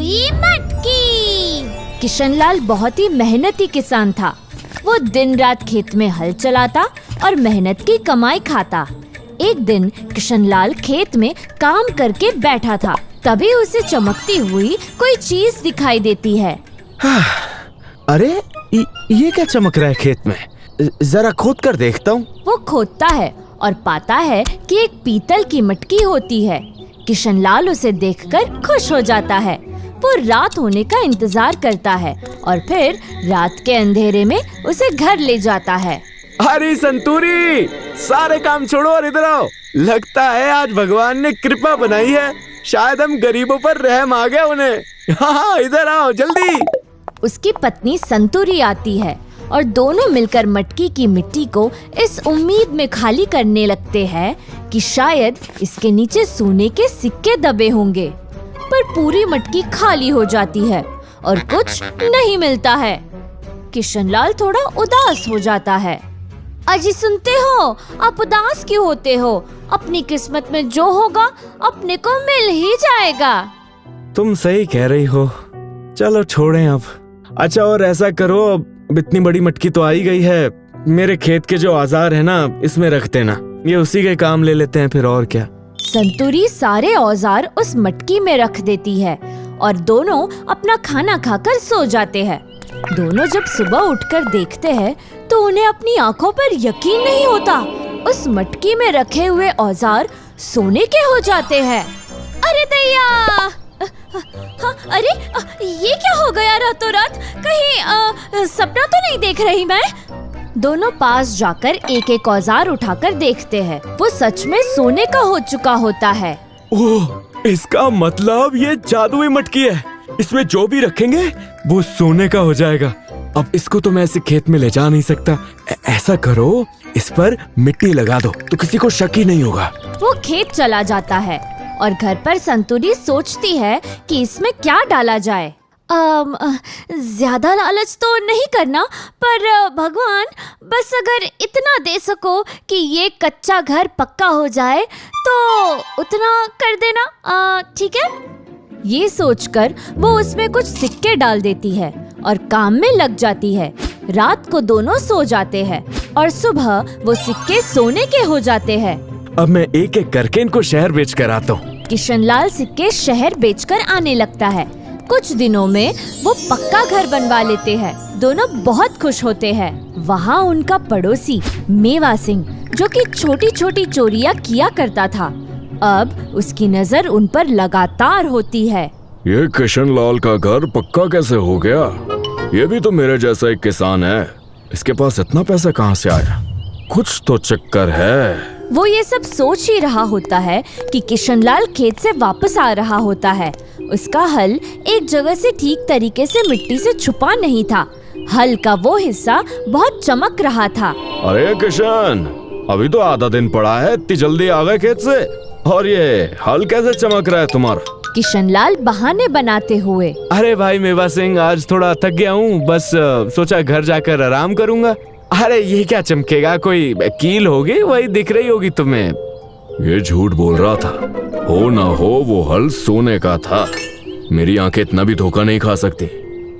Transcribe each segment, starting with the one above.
हुई मटकी। किशनलाल बहुत ही मेहनती किसान था। वो दिन रात खेत में हल चलाता और मेहनत की कमाई खाता। एक दिन किशनलाल खेत में काम करके बैठा था, तभी उसे चमकती हुई कोई चीज दिखाई देती है। अरे ये क्या चमक रहा है खेत में? जरा खोद कर देखता हूँ। वो खोदता है और पाता है कि एक पीतल की मटकी होती है। किशनलाल उसे देखकर खुश हो जाता है। वो रात होने का इंतजार करता है और फिर रात के अंधेरे में उसे घर ले जाता है। अरे संतूरी, सारे काम छोड़ो और इधर आओ। लगता है आज भगवान ने कृपा बनाई है। शायद हम गरीबों पर रहम आ गया उन्हें। हाँ, इधर आओ जल्दी। उसकी पत्नी संतूरी आती है और दोनों मिलकर मटकी की मिट्टी को इस उम्मीद में खाली करने लगते हैं कि शायद इसके नीचे सोने के सिक्के दबे होंगे। पर पूरी मटकी खाली हो जाती है और कुछ नहीं मिलता है। किशनलाल थोड़ा उदास हो जाता है। अजी सुनते हो, आप उदास क्यों होते हो? अपनी किस्मत में जो होगा अपने को मिल ही जाएगा। तुम सही कह रही हो। चलो छोड़ें अब। अच्छा, और ऐसा करो, अब इतनी बड़ी मटकी तो आई गई है, मेरे खेत के जो औजार है ना, इसमें रख देना। ये उसी के काम ले लेते हैं फिर, और क्या। संतूरी सारे औजार उस मटकी में रख देती है और दोनों अपना खाना खाकर सो जाते हैं। दोनों जब सुबह उठकर देखते हैं तो उन्हें अपनी आंखों पर यकीन नहीं होता। उस मटकी में रखे हुए औजार सोने के हो जाते हैं। अरे दैया! अरे ये क्या हो गया रातों रात? कहीं सपना तो नहीं देख रही मैं? दोनों पास जाकर एक एक औजार उठाकर देखते हैं। वो सच में सोने का हो चुका होता है। ओह, इसका मतलब ये जादुई मटकी है। इसमें जो भी रखेंगे वो सोने का हो जाएगा। अब इसको तो मैं ऐसे खेत में ले जा नहीं सकता। ऐसा करो, इस पर मिट्टी लगा दो तो किसी को शक ही नहीं होगा। वो खेत चला जाता है और घर पर संतूरी सोचती है कि इसमें क्या डाला जाए। ज्यादा लालच तो नहीं करना, पर भगवान बस अगर इतना दे सको कि ये कच्चा घर पक्का हो जाए तो उतना कर देना, ठीक है? ये सोचकर वो उसमें कुछ सिक्के डाल देती है और काम में लग जाती है। रात को दोनों सो जाते हैं और सुबह वो सिक्के सोने के हो जाते हैं। अब मैं एक एक करके इनको शहर बेच कर आता हूँ। किशनलाल सिक्के शहर बेचकर आने लगता है। कुछ दिनों में वो पक्का घर बनवा लेते हैं। दोनों बहुत खुश होते हैं। वहाँ उनका पड़ोसी मेवा सिंह, जो कि छोटी छोटी चोरियां किया करता था, अब उसकी नजर उन पर लगातार होती है। ये किशनलाल का घर पक्का कैसे हो गया? ये भी तो मेरे जैसा एक किसान है। इसके पास इतना पैसा कहाँ से आया? कुछ तो चक्कर है। वो ये सब सोच ही रहा होता है कि किशनलाल खेत से वापस आ रहा होता है। उसका हल एक जगह से ठीक तरीके से मिट्टी से छुपा नहीं था। हल का वो हिस्सा बहुत चमक रहा था। अरे किशन, अभी तो आधा दिन पड़ा है, इतनी जल्दी आ गए खेत से? और ये हल कैसे चमक रहा है तुम्हारा? किशनलाल बहाने बनाते हुए। अरे भाई मेवा सिंह, आज थोड़ा थक गया हूँ, बस सोचा घर जाकर आराम करूँगा। अरे ये क्या चमकेगा? कोई कील होगी, वही दिख रही होगी तुम्हें। ये झूठ बोल रहा था। हो ना हो वो हल सोने का था। मेरी आंखें इतना भी धोखा नहीं खा सकती।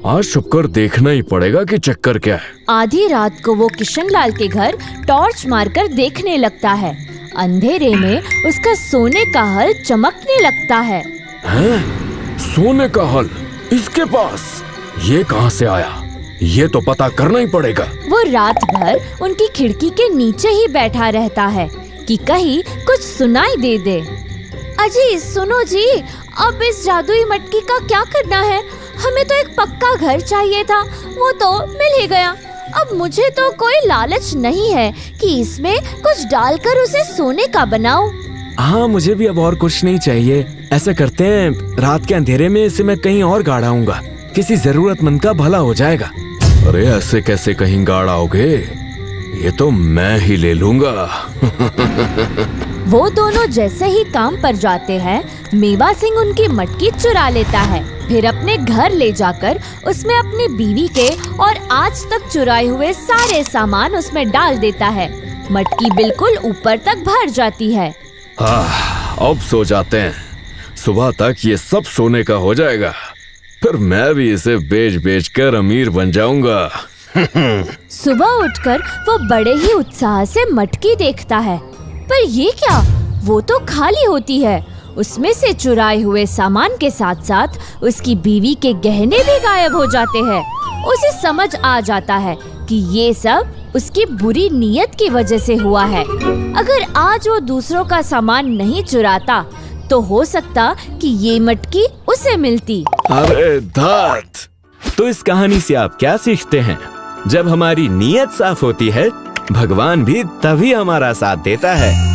आज छुपकर देखना ही पड़ेगा कि चक्कर क्या है। आधी रात को वो किशनलाल के घर टॉर्च मारकर देखने लगता है। अंधेरे में उसका सोने का हल चमकने लगता है। हैं? सोने का हल इसके पास? ये कहाँ से आया? ये तो पता करना ही पड़ेगा। वो रात भर उनकी खिड़की के नीचे ही बैठा रहता है कि कहीं कुछ सुनाई दे दे। अजी सुनो जी, अब इस जादुई मटकी का क्या करना है? हमें तो एक पक्का घर चाहिए था, वो तो मिल ही गया। अब मुझे तो कोई लालच नहीं है कि इसमें कुछ डालकर उसे सोने का बनाऊं। हाँ, मुझे भी अब और कुछ नहीं चाहिए। ऐसा करते हैं, रात के अंधेरे में इसे मैं कहीं और गाड़ आऊंगा। किसी जरूरतमंद का भला हो जाएगा। अरे ऐसे कैसे कहीं गाड़ आओगे? ये तो मैं ही ले लूंगा। वो दोनों जैसे ही काम पर जाते हैं, मेवा सिंह उनकी मटकी चुरा लेता है। फिर अपने घर ले जाकर उसमें अपनी बीवी के और आज तक चुराए हुए सारे सामान उसमें डाल देता है। मटकी बिल्कुल ऊपर तक भर जाती है। अब सो जाते हैं। सुबह तक ये सब सोने का हो जाएगा। फिर मैं भी इसे बेच बेच कर अमीर बन जाऊंगा। सुबह उठकर वो बड़े ही उत्साह से मटकी देखता है, पर ये क्या, वो तो खाली होती है। उसमें से चुराए हुए सामान के साथ साथ उसकी बीवी के गहने भी गायब हो जाते हैं। उसे समझ आ जाता है कि ये सब उसकी बुरी नीयत की वजह से हुआ है। अगर आज वो दूसरों का सामान नहीं चुराता तो हो सकता कि ये मटकी उसे मिलती। अरे धत! तो इस कहानी से आप क्या सीखते हैं? जब हमारी नीयत साफ होती है, भगवान भी तभी हमारा साथ देता है।